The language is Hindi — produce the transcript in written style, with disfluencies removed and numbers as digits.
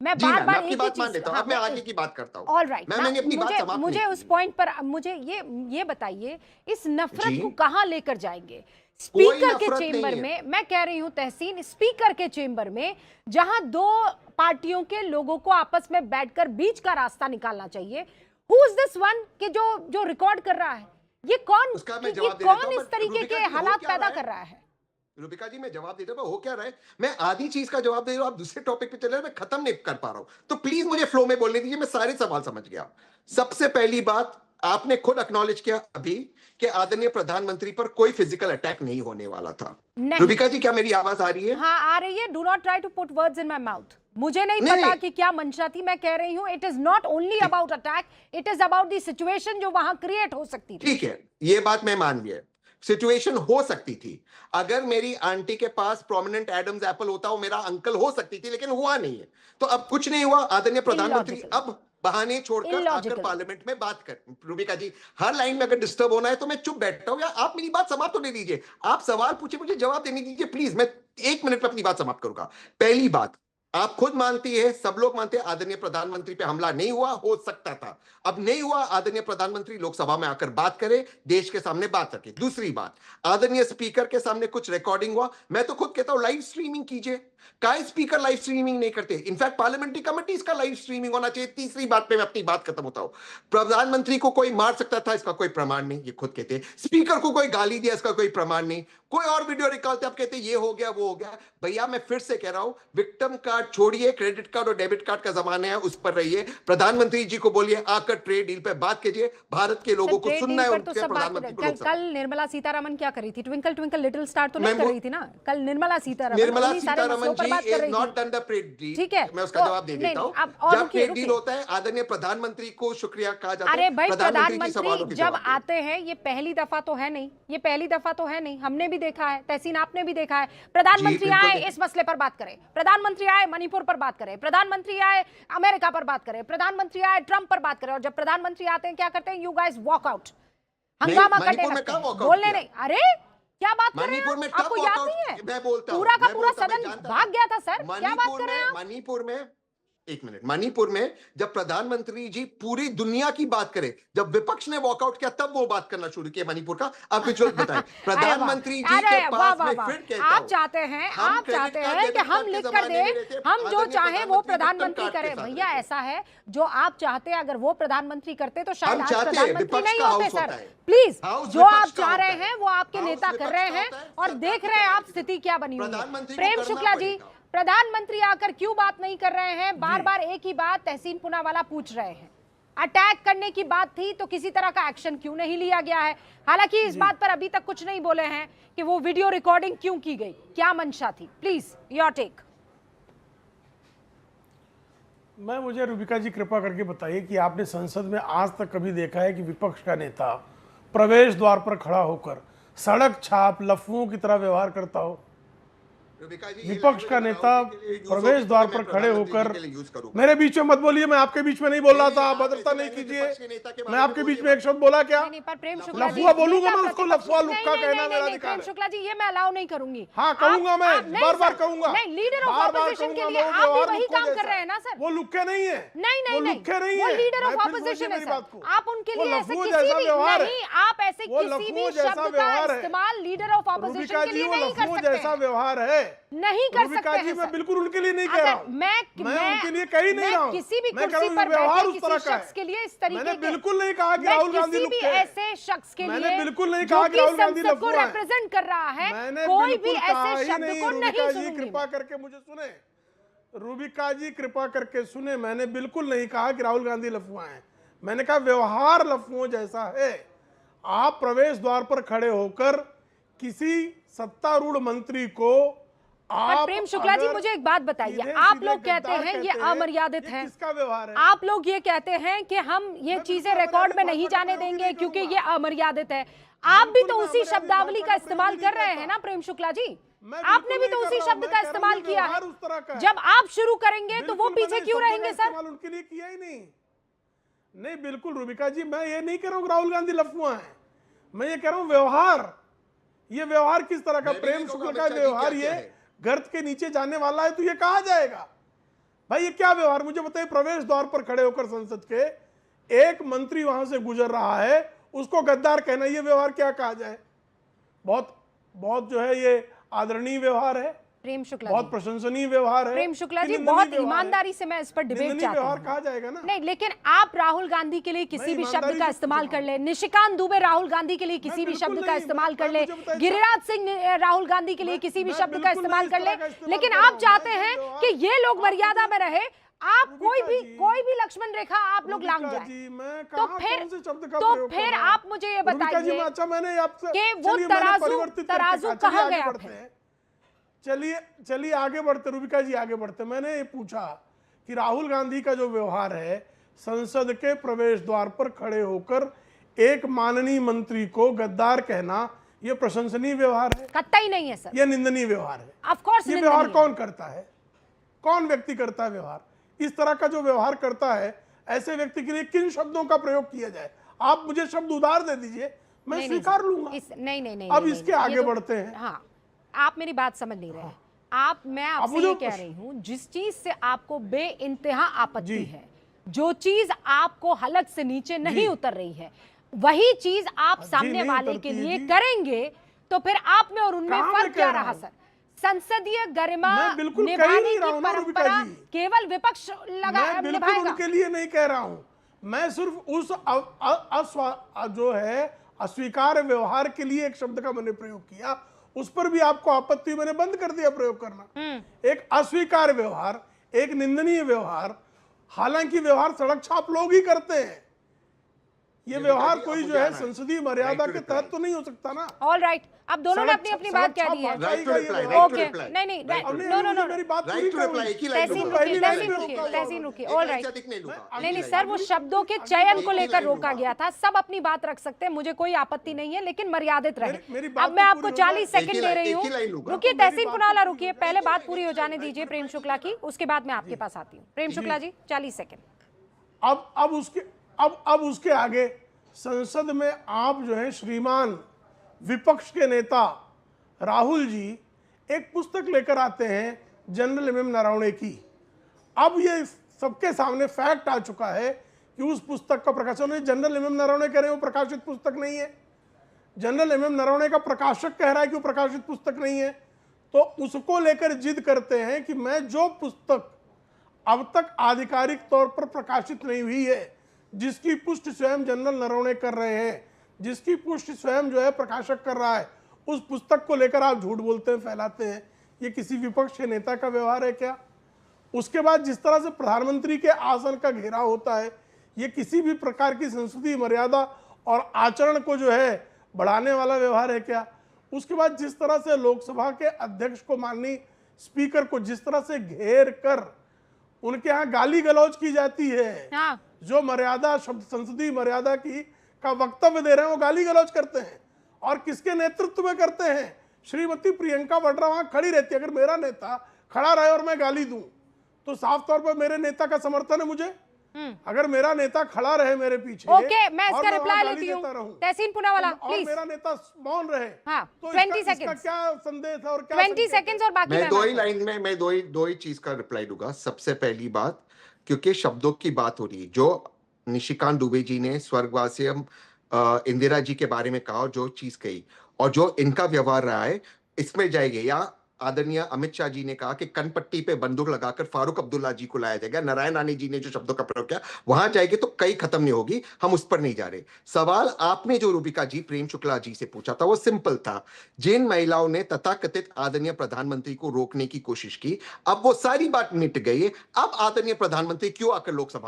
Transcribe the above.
मैं जी बार मैम, मैं बार आपकी एक ही बात मान चीज, लेता हूँ। हाँ अब मैं आगे की बात करता हूँ। All right. मैम मैंने अपनी बात मुझे समाप्त मुझे नहीं उस की। पॉइंट पर मुझे ये बताइए, इस जी, नफरत को कहाँ लेकर जाएंगे? कोई स्पीकर के नफरत नहीं चेंबर है। में, मैं कह रही हूं तहसीन, स्पीकर के चेंबर में जहां दो पार्टियों के लोगों को आपस में बैठकर बीच का रास्ता निकालना चाहिए। हु इज दिस वन कि जो रिकॉर्ड कर रहा है? ये कौन उसका मैं ये जवाब दे देता कौन हूँ, इस बट तरीके रूबिका के जी हो हालात क्या रहा पैदा है? कर रहा है? रूबिका जी मैं जवाब दे रहा हूँ, हो क्या रहा है? मैं आधी चीज का जवाब दे रहा हूँ, आप दूसरे टॉपिक पे चले रहे हैं, मैं खत्म नहीं कर पा रहा हूँ। तो प्लीज मुझे फ्लो में बोलने दीजिए, मैं सारे सवाल समझ गया। सबसे पहली बात, आपने खुद एक्नॉलेज किया अभी कि आदरणीय प्रधानमंत्री पर कोई फिजिकल अटैक नहीं होने वाला था। नहीं। रूबिका जी, क्या मेरी आवाज आ रही है? हाँ आ रही है। Do not try to put words in my mouth. मुझे नहीं नहीं पता नहीं, कि क्या मंशा थी। मैं कह रही हूं इट इज नॉट ओनली ठीक about attack, it is about the situation जो वहां क्रिएट हो सकती थी। ठीक है, ये बात मैं मान लिया। सिचुएशन हो सकती थी। अगर मेरी आंटी के पास प्रोमिनेंट एडम्स एप्पल होता, वो मेरा अंकल हो सकती थी, लेकिन हुआ नहीं है। तो अब कुछ नहीं हुआ। आदरणीय प्रधानमंत्री इलॉजिकल, अब बहाने छोड़कर आकर इलॉजिकल। पार्लियामेंट में बात कर। रूबिका जी, हर लाइन में अगर डिस्टर्ब होना है तो मैं चुप बैठता हूं, या आप मेरी बात समाप्त होने दीजिए। आप सवाल पूछे, मुझे जवाब देने दीजिए प्लीज। मैं 1 मिनट में अपनी बात समाप्त करूंगा। पहली बात, आप खुद मानती है, सब लोग मानते हैं, आदरणीय प्रधानमंत्री पे हमला नहीं हुआ, हो सकता था, अब नहीं हुआ। आदरणीय प्रधानमंत्री लोकसभा में आकर बात करे, देश के सामने बात रखे। दूसरी बात, आदरणीय स्पीकर के सामने कुछ रिकॉर्डिंग हुआ, मैं तो खुद कहता हूं लाइव स्ट्रीमिंग कीजिए। काय स्पीकर लाइव स्ट्रीमिंग नहीं करते? इनफैक्ट पार्लियामेंट्री कमेटी इसका लाइव स्ट्रीमिंग होना चाहिए। तीसरी बात पे मैं अपनी बात खत्म होता हूं। प्रधानमंत्री को कोई मार सकता था, इसका कोई प्रमाण नहीं, ये खुद कहते हैं। स्पीकर को कोई गाली दिया, इसका कोई प्रमाण नहीं। कोई और वीडियो निकालते, आप कहते ये हो गया वो हो गया। भैया मैं फिर से कह रहा हूं, विक्टिम कार्ड छोड़िए, क्रेडिट कार्ड और डेबिट कार्ड का जमाना है, उस पर रहिए। प्रधानमंत्री जी को बोलिए आकर ट्रेड डील पे बात कीजिए। भारत के लोगों को ट्रेड सुनना डील है, पर तो उनके सब बात प्रधानमंत्री को कल लोकसभा। कल निर्मला सीतारमन क्या कर रही थी? ट्विंकल ट्विंकल लिटिल स्टार तो नहीं मैं कर वो रही थी ना कल निर्मला सीतारमन? निर्मला उन्हीं सारे सीतारमन मसलों पर जी बात कर इज रही नॉट थी। Done the trade deal. ठीक है, मैं उसका तो जवाब दे नहीं देता नहीं, हूं। अब और जब रुकिए ट्रेड डील रुकिए। होता है, आदरणीय प्रधानमंत्री को शुक्रिया कहा जाता अरे है। भाई, प्रधानमंत्री जी प्रधानमंत्री सवालों के जब जवाब दें। आते हैं, ये पहली दफा तो है नहीं, ये पहली दफा तो है नहीं, हमने भी देखा है, तहसीन आपने भी देखा है। जी प्रधानमंत्री बिल्कुल आए देखें। इस मसले पर बात करें, प्रधानमंत्री आए मणिपुर पर बात करें, प्रधानमंत्री आए अमेरिका पर बात करें, प्रधानमंत्री आए ट्रंप पर बात करें, और जब प्रधानमंत्री आते हैं क्या करते हैं? यू गाइस वॉक आउट, नहीं, हंगामा करने मणिपुर में लगते कब हैं, वॉकआउट बोलने किया? नहीं। अरे क्या बात कर रहे हैं मणिपुर आप? में कब आपको याद नहीं है? वॉकआउट? मैं बोलता हूं, पूरा का मैं पूरा बोलता हूं, मैं सदन जानता भाग था। गया था सर। क्या बात मणिपुर कर रहे हैं में, आप? मणिपुर में, एक मिनट, मणिपुर में जब प्रधानमंत्री जी पूरी दुनिया की बात करें, जब विपक्ष ने वॉकआउट किया, तब वो बात करना शुरू किया मणिपुर का। अब विजुअल बताएं। अरे वाह, प्रधानमंत्री जी के अरे वाह पास, वाह मैं वाह। फिर कहता आप हूं, चाहते हैं, हम आप क्रेडिट चाहते कार्ड हैं कि डेबिट हम कार्ड के लिख कर जमाने दें, में रहते, हम जो आदरणीय चाहे वो प्रधानमंत्री विक्टिम प्रधानमंत्री कार्ड के करें। साथ भैया रहते। ऐसा है, जो आप चाहते हैं अगर वो प्रधानमंत्री करते तो शायद हम आज चाहते हैं, प्रधानमंत्री विपक्ष नहीं का होते हाउस सर। होता है, प्लीज, हाउस जो आप विपक्ष का चाह होता रहे है, हैं वो आपके हाउस नेता कर विपक्ष रहे का हैं, होता है, और सरकार देख की रहे हैं चलाने आप की स्थिति जरूरत। क्या बनी हुई है। प्रधानमंत्री को प्रेम करना शुक्ला जी, पड़ेगा। प्रधानमंत्री आकर क्यों बात नहीं कर रहे हैं? बार बार एक ही बात तहसीन पूनावाला पूछ रहे हैं। अटैक करने की बात थी तो किसी तरह का एक्शन क्यों नहीं लिया गया है? हालांकि इस बात पर अभी तक कुछ नहीं बोले हैं कि वो वीडियो रिकॉर्डिंग क्यों की गई, क्या मंशा थी। Please your take. मुझे रूबिका जी कृपा करके बताइए कि आपने संसद में आज तक कभी देखा है कि विपक्ष का नेता प्रवेश द्वार पर खड़ा होकर सड़क छाप लफ्फुओं की तरह व्यवहार करता हो? विपक्ष का नेता प्रवेश द्वार पर खड़े होकर, मेरे बीच में मत बोलिए, मैं आपके बीच में नहीं बोल रहा था, आप भद्रता नहीं कीजिए। मैं आपके बीच में एक शब्द बोला क्या? नहीं, पर प्रेम शुक्ला जी, लफुआ बोलूंगा मैं उसको, नेता लफुआ प्रतिपक्ष- लुक्का नहीं, कहना नहीं, मेरा नहीं, अधिकार प्रेम है। शुक्ला जी, ये मैं अलाउ नहीं करूंगी। हाँ कहूंगा मैं, नहीं बार बार सर, कहूंगा। नहीं, leader of bar bar opposition के कहूंगा, लिए वो आप भी व्यवहार वही लुक्कों काम कर जैसा रहे हैं ना सर? वो लुक्के नहीं है, नहीं नहीं वो नहीं, लुक्के नहीं वो है। लीडर ऑफ मैं फिर ऑपोजिशन समझिए है मेरी सर। बात को। आप उनके वो लिए ऐसे लफ्ज़ किसी जैसा भी व्यवहार है। नहीं, आप ऐसे वो किसी भी लफ्ज़ जैसा शब्द का व्यवहार है। इस्तेमाल लीडर ऑफ ऑपोजिशन रूबिका के जी, लिए वो नहीं कर लफ्ज़ सकते जैसा हैं। व्यवहार है। नहीं कर रूबिका सकते जी, हैं मैं सर। बिल्कुल उनके लिए नहीं कह अगर रहा हूं। मैं उनके लिए कह ही नहीं रहा हूं। किसी भी मैं कह कुर्सी रहा हूं, पर व्यवहार बैठे उस तरह किसी का शख्स है। के लिए इस तरीके मैंने के, बिल्कुल नहीं कहा कि मैं राहुल गांधी किसी लुक्के भी हैं। ऐसे शख्स के मैंने लिए बिल्कुल नहीं जो कहा कि कि राहुल गांधी संसद को लफुआ है। रिप्रेजेंट कर रहा है, मैंने कोई भी बिल्कुल कहा ऐसे ही शब्द नहीं। को रूबिका नहीं जी सुनूंगी कृपा करके मुझे सुने, रूबिका जी कृपा करके सुने, मैंने बिल्कुल नहीं कहा कि राहुल गांधी लफुआ हैं। मैंने कहा व्यवहार लफुओं जैसा है। आप प्रवेश द्वार पर खड़े होकर किसी सत्तारूढ़ मंत्री को पर प्रेम शुक्ला जी, मुझे एक बात बताइए, आप लोग कहते हैं ये अमर्यादित है, किसका व्यवहार है? आप लोग ये कहते हैं कि हम ये चीजें रिकॉर्ड में नहीं जाने देंगे क्योंकि ये अमर्यादित है। आप भी तो उसी शब्दावली का इस्तेमाल कर रहे हैं ना प्रेम शुक्ला जी? आपने भी तो उसी शब्द का इस्तेमाल किया है। जब आप शुरू करेंगे तो वो पीछे क्यों रहेंगे सर? उनके लिए किया ही नहीं। नहीं बिल्कुल रूबिका जी, मैं ये नहीं कह रहा हूँ राहुल गांधी लफुआ है, मैं ये कह रहा हूँ व्यवहार। ये व्यवहार किस तरह का? प्रेम शुक्ला का व्यवहार ये गर्त के नीचे जाने वाला है तो ये कहा जाएगा। भाई ये क्या व्यवहार, मुझे बताइए। प्रवेश द्वार पर खड़े होकर संसद के एक मंत्री वहां से गुजर रहा है, उसको गद्दार कहना, ये व्यवहार क्या कहा जाए? बहुत बहुत जो है ये आदरणीय व्यवहार है, प्रेम शुक्ला बहुत जी, प्रशंसनीय व्यवहार है। प्रेम शुक्ला कि जी, निंदनीय बहुत व्यवहार है। ईमानदारी से मैं इस पर डिबेट निंदनीय चाहती व्यवहार हूँ। कहा जाएगा ना। नहीं, लेकिन आप राहुल गांधी के लिए किसी भी शब्द ईमानदारी का से इस्तेमाल पूछ कर रहा ले, निशिकांत दुबे राहुल गांधी के लिए किसी भी बिल्कुल शब्द का नहीं, इस्तेमाल कर ले, मुझे बताइए, गिरिराज सिंह राहुल गांधी के लिए किसी भी मैं शब्द का बिल्कुल इस्तेमाल नहीं कर इस ले, तरह का इस्तेमाल लेकिन कर रहा आप हूं। चाहते मैं हैं जो कि ये लोग मर्यादा में रहे, आप रुबिका कोई भी लक्ष्मण रेखा आप लोग लांग रुबिका जाए। जी, मैं तो कहाँ फिर कौन से शब्द का तो प्रयोग कर फिर रहा हूं? आप मुझे ये रुबिका जी, बताइए अच्छा मैंने आपसे कि वो चलिए, मैंने तराजू परिवर्तित करके तराजू कहा, चलिए कहाँ आगे गया बढ़ते फिर? हैं। चलिए चलिए आगे बढ़ते, रुबिका जी आगे बढ़ते। मैंने ये पूछा कि राहुल गांधी का जो व्यवहार है, संसद के प्रवेश द्वार पर खड़े होकर एक माननीय मंत्री को गद्दार कहना, ये प्रशंसनीय व्यवहार है, कतई नहीं है सर, यह निंदनीय व्यवहार है। ऑफ कोर्स ये व्यवहार कौन करता है? कौन व्यक्ति करता है व्यवहार? इस तरह का जो व्यवहार करता है, ऐसे व्यक्ति के लिए किन शब्दों का प्रयोग किया जाए? आप मुझे शब्द उधार दे दीजिए, मैं स्वीकार लूंगा। नहीं नहीं नहीं, अब नहीं, इसके नहीं, आगे ये तो- बढ़ते हैं। हाँ, आप मेरी बात समझ नहीं रहे हैं। मैं आपसे मुझे ये कह रही हूँ, जिस चीज से आपको बेइंतहा आपत्ति जी। है, जो चीज आपको हलक से नीचे नहीं उतर रही है, वही चीज आप सामने नहीं वाले उतरती के है लिए जी। करेंगे, तो फिर आप में और उनमें कहाँ फर्क मैं क्या कह रहा रहा हूं? सर? संसदीय गरिमा मैं बिल्कुल कह ही निभाने नहीं रहा की हूं ना, रुबिका परंपरा जी। केवल विपक्ष मैं बिल्कुल निभाएगा। उनके लिए नहीं कह रहा हूं, मैं सिर्फ उस जो है अस्वीकार व्यवहार के लिए एक शब्द का मैंने प्रयोग किया, उस पर भी आपको आपत्ति, मैंने बंद कर दिया प्रयोग करना। एक अस्वीकार व्यवहार, एक निंदनीय व्यवहार, हालांकि व्यवहार सड़क छाप लोग ही करते हैं, ये व्यवहार कोई जो है संसदीय मर्यादा के तहत तो नहीं हो सकता ना। ऑल राइट, अब दोनों ने अपनी अपनी बात कह दी है। ओके, नहीं नहीं, नो नो नो, मेरी बात पूरी राइट टू करो। रिप्लाई, एक ही लाइन तहसीन लूंगा। रुकिए, पहली लाइन तहसीन में रुकिए, रोका तहसीन जाओ। रुकिए, एक ऑल लाइन राइट। से अधिक नहीं लूंगा। नहीं नहीं एक सर, लाइन। वो शब्दों के चयन को एक ही लेकर लाइन रोका लूंगा। गया था। सब अपनी बात रख सकते हैं, मुझे कोई आपत्ति नहीं है, लेकिन मर्यादित रहे। मेरी बात अब मैं तो आपको पूरी हो जाए। 40 सेकंड दे रही एक हूँ। ही लाइन लूंगा। रुकिए मेरी तहसीन बात पुनावाला, तो रुकिए, पूरी पहले बात पूरी हो जाने दीजिए प्रेम शुक्ला की, उसके बाद मैं आपके पास आती हूँ। प्रेम शुक्ला जी 40 सेकंड। अब उसके आगे संसद में आप जो है श्रीमान विपक्ष के नेता राहुल जी एक पुस्तक लेकर आते हैं जनरल एम नरवणे की। अब ये सबके सामने फैक्ट आ चुका है कि उस पुस्तक का प्रकाशन, जनरल एम नरवणे कह रहे हैं वो प्रकाशित पुस्तक नहीं है, जनरल एम नरवणे का प्रकाशक कह रहा है कि वो प्रकाशित पुस्तक नहीं है, तो उसको लेकर जिद करते हैं कि मैं जो पुस्तक अब तक आधिकारिक तौर पर प्रकाशित नहीं हुई है, जिसकी पुष्टि स्वयं जनरल नरवणे कर रहे हैं, जिसकी पुष्टि स्वयं जो है प्रकाशक कर रहा है, उस पुस्तक को लेकर आप झूठ बोलते हैं, फैलाते हैं। ये किसी विपक्ष के नेता का व्यवहार है क्या? उसके बाद जिस तरह से प्रधानमंत्री के आसन का घेराव होता है, ये किसी भी प्रकार की संसदीय मर्यादा और आचरण को जो है बढ़ाने वाला व्यवहार है क्या? उसके बाद जिस तरह से लोकसभा के अध्यक्ष को, माननीय स्पीकर को जिस तरह से घेर कर उनके यहाँ गाली गलौज की जाती है, हाँ, जो मर्यादा शब्द संसदीय मर्यादा की का वक्तव्य दे रहे हैं वो गाली गलौज करते हैं, और किसके नेतृत्व में करते हैं? श्रीमती प्रियंका वाड्रा वहां खड़ी रहती है। अगर मेरा नेता खड़ा रहे और मैं गाली दूं तो साफ तौर पर मेरे नेता का समर्थन है मुझे। अगर मेरा नेता खड़ा रहे मेरे पीछे, ओके, मैं और इसका वहां रिप्लाई गाली लेती देता हूँ। रहूं, तहसीन पुनावाला और प्लीज। मेरा नेता मौन रहे, हाँ, तो 20 इसका seconds। क्या संदेश है और क्या 20 संकेत है? सेकंड्स और बाकी मैं दो ही आपको। लाइन में मैं दो ही चीज का रिप्लाई दूंगा। सबसे पहली बात, क्योंकि शब्दों की बात हो रही है, जो निशिकांत दुबे जी ने स्वर्गवासी इंदिरा जी के बारे में कहा और जो चीज कही और जो इनका व्यवहार रहा है, इसमें जाएंगे। या आदरणीय अमित शाह जी ने कहा कि कनपट्टी पे बंदूक लगाकर फारूक अब्दुल्ला जी को लाया जाएगा, नारायण राणे जी ने जो शब्दों का प्रयोग किया, वहां जाएंगे तो कई खत्म नहीं होगी, हम उस पर नहीं जा रहे। सवाल आपने जो रुबिका जी प्रेम शुक्ला जी से पूछा था वो सिंपल था। जिन महिलाओं ने तथाकथित आदरणीय प्रधानमंत्री को रोकने की कोशिश की, अब वो सारी बात मिट गई है। अब आदरणीय प्रधानमंत्री क्यों आकर लोकसभा